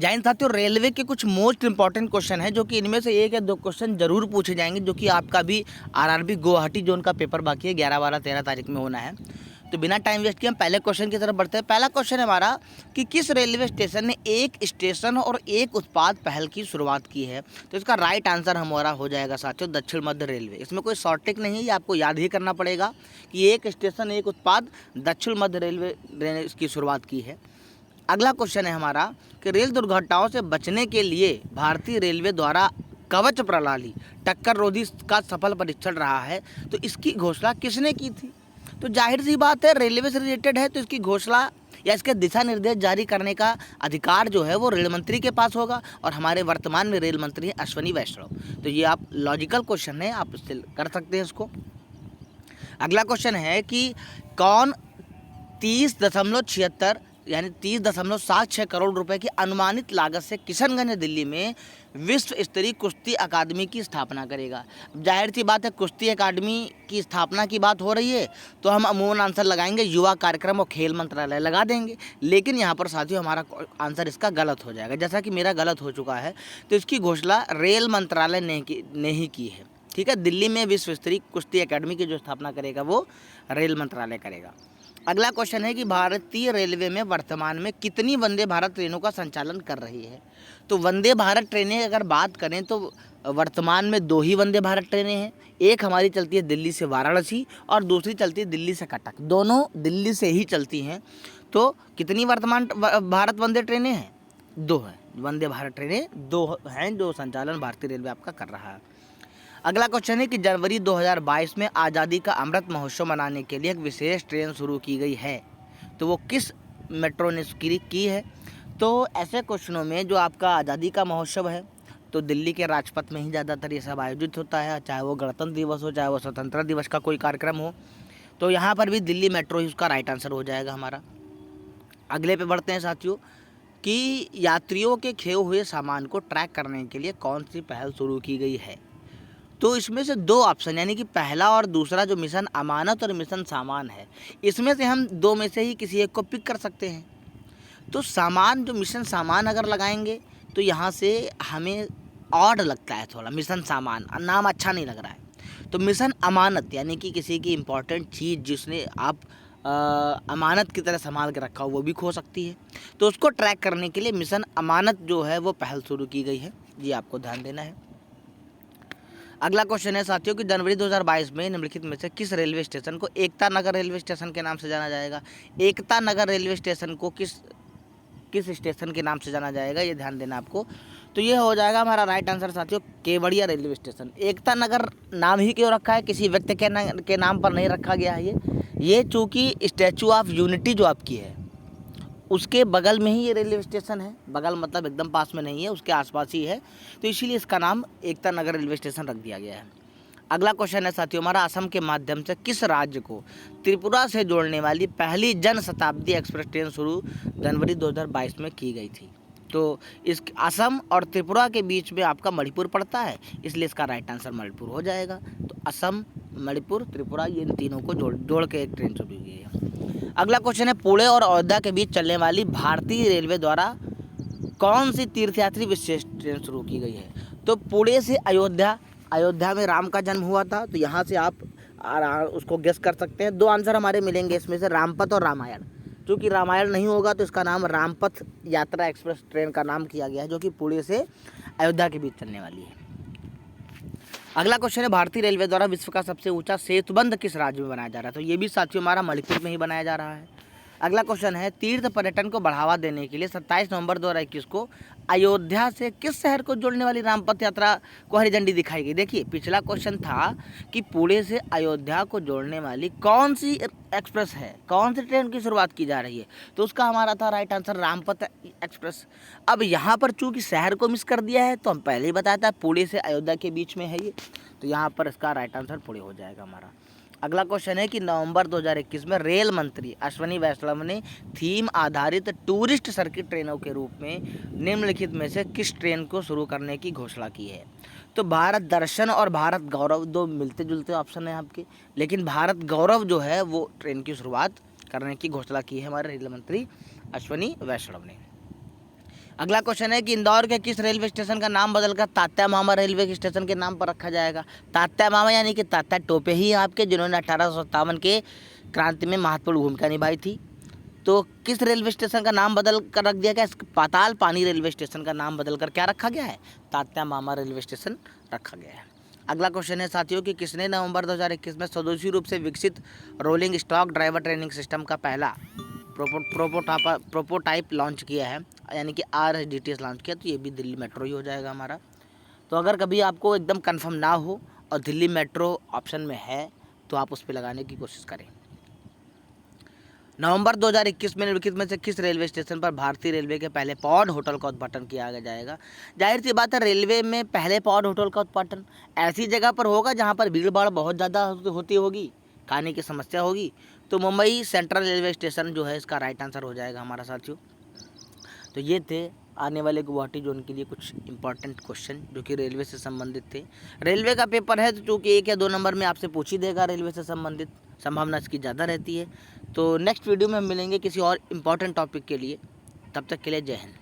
जय हिंद साथियों, रेलवे के कुछ मोस्ट इंपॉर्टेंट क्वेश्चन है जो कि इनमें से एक या दो क्वेश्चन जरूर पूछे जाएंगे, जो कि आपका भी आरआरबी गुवाहाटी जोन का पेपर बाकी है, 11, 12, 13 तारीख में होना है। तो बिना टाइम वेस्ट किए हम पहले क्वेश्चन की तरफ बढ़ते हैं। पहला क्वेश्चन है हमारा कि किस रेलवे स्टेशन ने एक स्टेशन और एक उत्पाद पहल की शुरुआत की है। तो इसका राइट आंसर हमारा हो जाएगा साथियों दक्षिण मध्य रेलवे। इसमें कोई शॉर्ट ट्रिक नहीं है, ये आपको याद ही करना पड़ेगा कि एक स्टेशन एक उत्पाद दक्षिण मध्य रेलवे ने इसकी शुरुआत की है। अगला क्वेश्चन है हमारा कि रेल दुर्घटनाओं से बचने के लिए भारतीय रेलवे द्वारा कवच प्रणाली टक्कर रोधी का सफल परीक्षण रहा है, तो इसकी घोषणा किसने की थी। तो जाहिर सी बात है, रेलवे से रिलेटेड है, तो इसकी घोषणा या इसके दिशा निर्देश जारी करने का अधिकार जो है वो रेल मंत्री के पास होगा, और हमारे वर्तमान में रेल मंत्री हैं अश्विनी वैष्णव। तो ये आप लॉजिकल क्वेश्चन है, आप इससे कर सकते हैं इसको। अगला क्वेश्चन है कि कौन 30.76 यानी 30.76 करोड़ रुपए की अनुमानित लागत से किशनगंज दिल्ली में विश्व स्तरीय कुश्ती अकादमी की स्थापना करेगा। जाहिर सी बात है, कुश्ती अकादमी की स्थापना की बात हो रही है, तो हम अमूमन आंसर लगाएंगे युवा कार्यक्रम और खेल मंत्रालय लगा देंगे। लेकिन यहाँ पर साथियों हमारा आंसर इसका गलत हो जाएगा, जैसा कि मेरा गलत हो चुका है। तो इसकी घोषणा रेल मंत्रालय ने ही की है। ठीक है, दिल्ली में विश्व स्तरीय कुश्ती अकादमी की जो स्थापना करेगा वो रेल मंत्रालय करेगा। अगला क्वेश्चन है कि भारतीय रेलवे में वर्तमान में कितनी वंदे भारत ट्रेनों का संचालन कर रही है। तो वंदे भारत ट्रेनें अगर बात करें तो वर्तमान में 2 ही वंदे भारत ट्रेनें हैं। एक हमारी चलती है दिल्ली से वाराणसी और दूसरी चलती है दिल्ली से कटक, दोनों दिल्ली से ही चलती हैं। तो कितनी वर्तमान भारत वंदे ट्रेनें हैं? 2 हैं। वंदे भारत ट्रेनें 2 हैं जो संचालन भारतीय रेलवे आपका कर रहा है। अगला क्वेश्चन है कि जनवरी 2022 में आज़ादी का अमृत महोत्सव मनाने के लिए एक विशेष ट्रेन शुरू की गई है, तो वो किस मेट्रो ने की है। तो ऐसे क्वेश्चनों में जो आपका आज़ादी का महोत्सव है, तो दिल्ली के राजपथ में ही ज़्यादातर ये सब आयोजित होता है, चाहे वो गणतंत्र दिवस हो, चाहे वो स्वतंत्रता दिवस का कोई कार्यक्रम हो। तो यहाँ पर भी दिल्ली मेट्रो ही उसका राइट आंसर हो जाएगा हमारा। अगले पे बढ़ते हैं साथियों कि यात्रियों के खोए हुए सामान को ट्रैक करने के लिए कौन सी पहल शुरू की गई है। तो इसमें से 2 ऑप्शन यानी कि पहला और दूसरा जो मिशन अमानत और मिशन सामान है, इसमें से हम 2 में से ही किसी एक को पिक कर सकते हैं। तो सामान, जो मिशन सामान अगर लगाएंगे तो यहाँ से हमें ऑड लगता है थोड़ा, मिशन सामान नाम अच्छा नहीं लग रहा है। तो मिशन अमानत यानी कि किसी की इम्पोर्टेंट चीज़ जिसने आप अमानत की तरह संभाल के रखा हो वो भी खो सकती है, तो उसको ट्रैक करने के लिए मिशन अमानत जो है वो पहल शुरू की गई है। ये आपको ध्यान देना है। अगला क्वेश्चन है साथियों कि जनवरी 2022 में निम्नलिखित में से किस रेलवे स्टेशन को एकता नगर रेलवे स्टेशन के नाम से जाना जाएगा। एकता नगर रेलवे स्टेशन को किस स्टेशन के नाम से जाना जाएगा, ये ध्यान देना आपको। तो ये हो जाएगा हमारा राइट आंसर साथियों केवड़िया रेलवे स्टेशन। एकता नगर नाम ही क्यों रखा है, किसी व्यक्ति के नाम पर नहीं रखा गया है। ये चूँकि स्टैचू ऑफ यूनिटी जो आपकी है उसके बगल में ही ये रेलवे स्टेशन है, बगल मतलब एकदम पास में नहीं है, उसके आसपास ही है, तो इसीलिए इसका नाम एकता नगर रेलवे स्टेशन रख दिया गया है। अगला क्वेश्चन है साथियों हमारा, असम के माध्यम से किस राज्य को त्रिपुरा से जोड़ने वाली पहली जन शताब्दी एक्सप्रेस ट्रेन शुरू जनवरी 2022 में की गई थी। तो इस असम और त्रिपुरा के बीच में आपका मणिपुर पड़ता है, इसलिए इसका राइट आंसर मणिपुर हो जाएगा। तो असम, मणिपुर, त्रिपुरा, ये इन तीनों को जोड़ के एक ट्रेन शुरू की है। अगला क्वेश्चन है, पुणे और अयोध्या के बीच चलने वाली भारतीय रेलवे द्वारा कौन सी तीर्थयात्री विशेष ट्रेन शुरू की गई है। तो पुणे से अयोध्या में राम का जन्म हुआ था, तो यहाँ से आप उसको गेस कर सकते हैं। 2 आंसर हमारे मिलेंगे इसमें से, रामपथ और रामायण। क्योंकि रामायण नहीं होगा तो इसका नाम रामपथ यात्रा एक्सप्रेस ट्रेन का नाम किया गया है, जो कि पुणे से अयोध्या के बीच चलने वाली है। अगला क्वेश्चन है, भारतीय रेलवे द्वारा विश्व का सबसे ऊंचा सेतुबंध किस राज्य में बनाया जा रहा है। तो ये भी साथियों हमारा मणिपुर में ही बनाया जा रहा है। अगला क्वेश्चन है, तीर्थ पर्यटन को बढ़ावा देने के लिए 27 नवंबर 2021 को अयोध्या से किस शहर को जोड़ने वाली रामपथ यात्रा को हरी झंडी दिखाई गई। देखिए, पिछला क्वेश्चन था कि पुणे से अयोध्या को जोड़ने वाली कौन सी एक्सप्रेस है, कौन सी ट्रेन की शुरुआत की जा रही है, तो उसका हमारा था राइट आंसर रामपथ एक्सप्रेस। अब यहाँ पर चूँकि शहर को मिस कर दिया है, तो हम पहले ही बताया था पुणे से अयोध्या के बीच में है ये, तो यहाँ पर इसका राइट आंसर पुणे हो जाएगा हमारा। अगला क्वेश्चन है कि नवंबर 2021 में रेल मंत्री अश्विनी वैष्णव ने थीम आधारित टूरिस्ट सर्किट ट्रेनों के रूप में निम्नलिखित में से किस ट्रेन को शुरू करने की घोषणा की है। तो भारत दर्शन और भारत गौरव 2 मिलते जुलते ऑप्शन है आपके, लेकिन भारत गौरव जो है वो ट्रेन की शुरुआत करने की घोषणा की है हमारे रेल मंत्री अश्विनी वैष्णव ने। अगला क्वेश्चन है कि इंदौर के किस रेलवे स्टेशन का नाम बदलकर तात्या मामा रेलवे स्टेशन के नाम पर रखा जाएगा। तात्या मामा यानी कि तात्या टोपे ही आपके, जिन्होंने 1857 के क्रांति में महत्वपूर्ण भूमिका निभाई थी। तो किस रेलवे स्टेशन का नाम बदल कर रख दिया गया? पाताल पानी रेलवे स्टेशन का नाम बदल कर क्या रखा गया है? तात्या मामा रेलवे स्टेशन रखा गया है। अगला क्वेश्चन है साथियों कि किसने नवंबर 2021 में स्वदेशी रूप से विकसित rolling stock driver training system का पहला प्रोटोटाइप लॉन्च किया है, यानी कि RSDTS लॉन्च किया? तो ये भी दिल्ली मेट्रो ही हो जाएगा हमारा। तो अगर कभी आपको एकदम कंफर्म ना हो और दिल्ली मेट्रो ऑप्शन में है तो आप उस पर लगाने की कोशिश करें। नवंबर 2021 में निम्नलिखित में से किस रेलवे स्टेशन पर भारतीय रेलवे के पहले पॉड होटल का उद्घाटन किया जाएगा? जाहिर सी बात है, रेलवे में पहले पॉड होटल का उद्घाटन ऐसी जगह पर होगा जहां पर भीड़ भाड़ बहुत ज़्यादा होती होगी, खाने की समस्या होगी। तो मुंबई सेंट्रल रेलवे स्टेशन जो है इसका राइट आंसर हो जाएगा हमारा साथियों। तो ये थे आने वाले गुवाहाटी जोन के लिए कुछ इंपॉर्टेंट क्वेश्चन जो कि रेलवे से संबंधित थे। रेलवे का पेपर है तो चूँकि 1 या 2 नंबर में आपसे पूछ ही देगा, रेलवे से संबंधित संभावना इसकी ज़्यादा रहती है। तो नेक्स्ट वीडियो में हम मिलेंगे किसी और इम्पॉर्टेंट टॉपिक के लिए। तब तक के लिए जय हिंद।